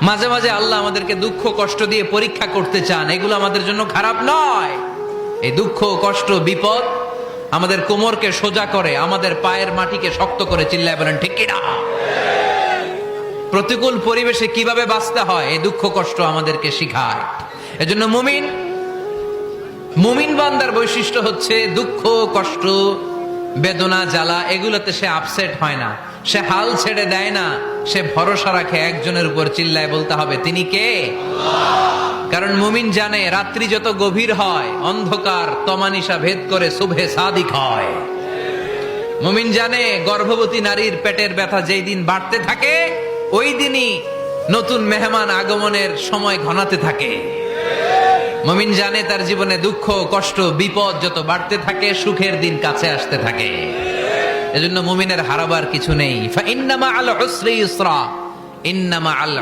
মাঝে মাঝে আল্লাহ আমাদেরকে দুঃখ কষ্ট দিয়ে পরীক্ষা করতে চান, এগুলো আমাদের জন্য খারাপ নয়। এই দুঃখ কষ্ট বিপদ আমাদের কোমরকে সোজা করে, আমাদের পায়ের মাটিকে শক্ত করে। চিল্লায় বলেন ঠিক কিনা? প্রতিকূল পরিবেশে কিভাবে বাঁচতে হয় এই দুঃখ কষ্ট আমাদেরকে শিখায়। এজন্য মুমিন বান্দার বৈশিষ্ট্য হচ্ছে দুঃখ কষ্ট বেদনা জ্বালা এগুলোতে সে আপসেট হয় না, সে হাল ছেড়ে দেয় না, সে ভরসা রাখে একজনের উপর। চিল্লায় বলতে হবে তিনি কে? কারণ মুমিন জানে রাত্রি যত গভীর হয় অন্ধকার তমানিসা ভেদ করে সুবহে সাদিক হয়। মুমিন জানে গর্ভবতী নারীর পেটের ব্যথা যেই দিন বাড়তে থাকে ওই দিনই নতুন মেহমান আগমনের সময় ঘনাতে থাকে। মুমিন জানে তার জীবনে দুঃখ কষ্ট বিপদ যত বাড়তে থাকে সুখের দিন কাছে আসতে থাকে। এজন্য মুমিনের হারাবার কিছু নেই। ফা ইন্না মাআল উসরি ইউসরা, ইন্না মাআল